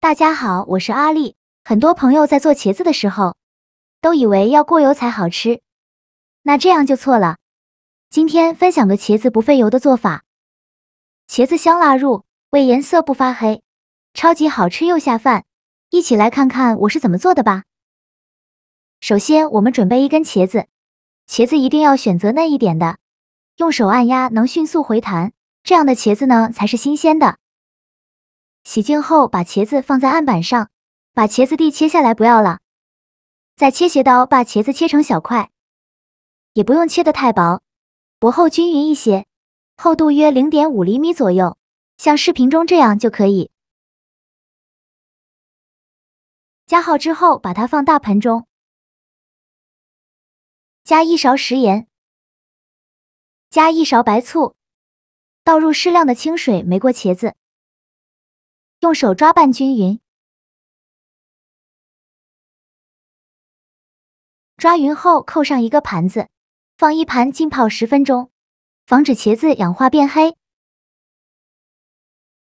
大家好，我是阿丽。很多朋友在做茄子的时候，都以为要过油才好吃，那这样就错了。今天分享个茄子不费油的做法。茄子香辣入味，颜色不发黑，超级好吃又下饭。一起来看看我是怎么做的吧。首先，我们准备一根茄子，茄子一定要选择嫩一点的，用手按压能迅速回弹，这样的茄子呢才是新鲜的。洗净后，把茄子放在案板上，把茄子蒂切下来不要了，再切斜刀把茄子切成小块，也不用切得太薄，薄厚均匀一些，厚度约 0.5 厘米左右，像视频中这样就可以。夹好之后，把它放大盆中，加1勺食盐，加1勺白醋，倒入适量的清水没过茄子，用手抓拌均匀。抓匀后扣上一个盘子，放一盘浸泡10分钟，防止茄子氧化变黑。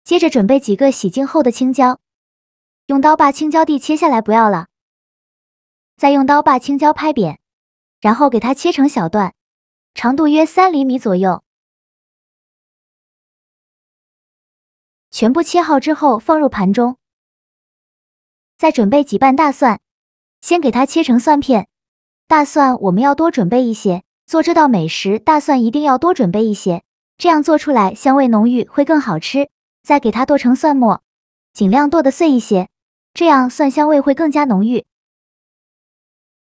接着准备几个洗净后的青椒，用刀把青椒蒂切下来不要了，再用刀把青椒拍扁，然后给它切成小段，长度约3厘米左右。全部切好之后放入盘中，再准备几瓣大蒜，先给它切成蒜片。大蒜我们要多准备一些，做这道美食大蒜一定要多准备一些，这样做出来香味浓郁会更好吃。再给它剁成蒜末，尽量剁得碎一些，这样蒜香味会更加浓郁。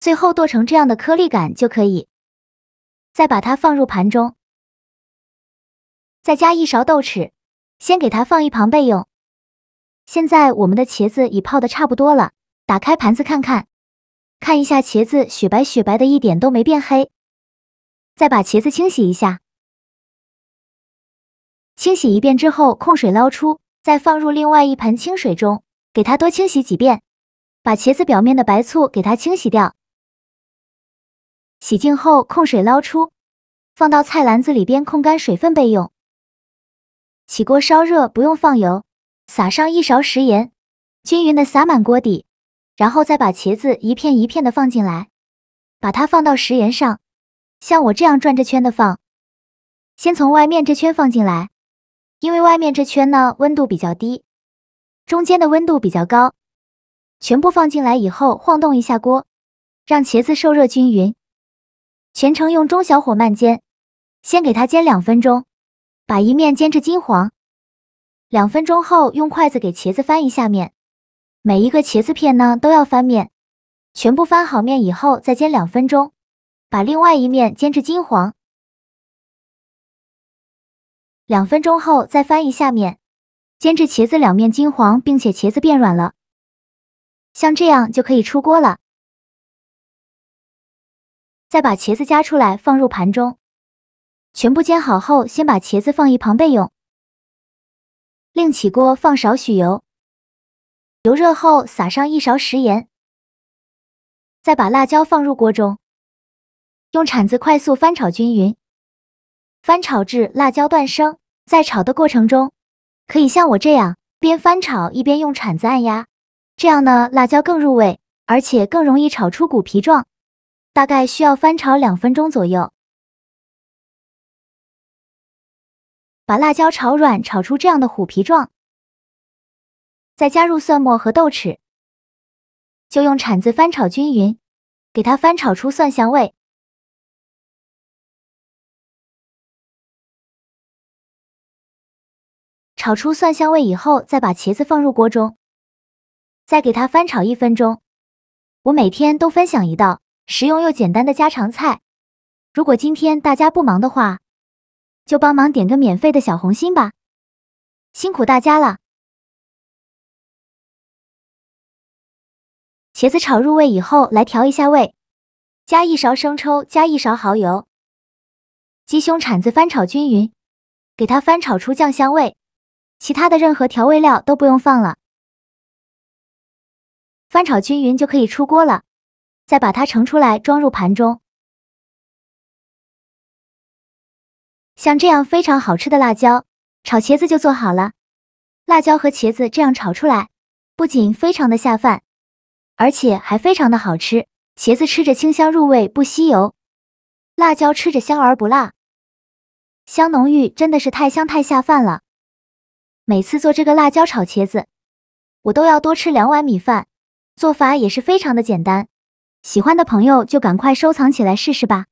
最后剁成这样的颗粒感就可以。再把它放入盘中，再加1勺豆豉，先给它放一旁备用。现在我们的茄子已泡得差不多了，打开盘子看看，看一下茄子雪白雪白的，一点都没变黑。再把茄子清洗一下，清洗一遍之后控水捞出，再放入另外一盆清水中，给它多清洗几遍，把茄子表面的白醋给它清洗掉。洗净后控水捞出，放到菜篮子里边控干水分备用。起锅烧热，不用放油，撒上1勺食盐，均匀的撒满锅底，然后再把茄子一片一片的放进来，把它放到食盐上，像我这样转着圈的放。先从外面这圈放进来，因为外面这圈呢温度比较低，中间的温度比较高。全部放进来以后晃动一下锅，让茄子受热均匀。全程用中小火慢煎，先给它煎2分钟，把一面煎至金黄。2分钟后用筷子给茄子翻一下面，每一个茄子片呢都要翻面。全部翻好面以后再煎2分钟，把另外一面煎至金黄。2分钟后再翻一下面，煎至茄子两面金黄，并且茄子变软了，像这样就可以出锅了。再把茄子夹出来放入盘中，全部煎好后先把茄子放一旁备用。另起锅放少许油，油热后撒上1勺食盐，再把辣椒放入锅中，用铲子快速翻炒均匀，翻炒至辣椒断生。在炒的过程中，可以像我这样边翻炒一边用铲子按压，这样呢辣椒更入味，而且更容易炒出鼓皮状。大概需要翻炒2分钟左右。把辣椒炒软，炒出这样的虎皮状，再加入蒜末和豆豉，就用铲子翻炒均匀，给它翻炒出蒜香味。炒出蒜香味以后，再把茄子放入锅中，再给它翻炒1分钟。我每天都分享一道实用又简单的家常菜，如果今天大家不忙的话，就帮忙点个免费的小红心吧，辛苦大家了。茄子炒入味以后，来调一下味，加1勺生抽，加1勺蚝油，鸡胸铲子翻炒均匀，给它翻炒出酱香味，其他的任何调味料都不用放了。翻炒均匀就可以出锅了，再把它盛出来装入盘中。像这样非常好吃的辣椒炒茄子就做好了。辣椒和茄子这样炒出来，不仅非常的下饭，而且还非常的好吃。茄子吃着清香入味，不吸油；辣椒吃着香而不辣，香浓郁，真的是太香太下饭了。每次做这个辣椒炒茄子，我都要多吃2碗米饭。做法也是非常的简单，喜欢的朋友就赶快收藏起来试试吧。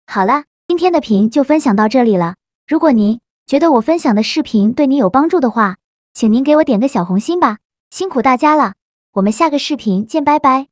好了，今天的评就分享到这里了。如果您觉得我分享的视频对你有帮助的话，请您给我点个小红心吧，辛苦大家了。我们下个视频见，拜拜。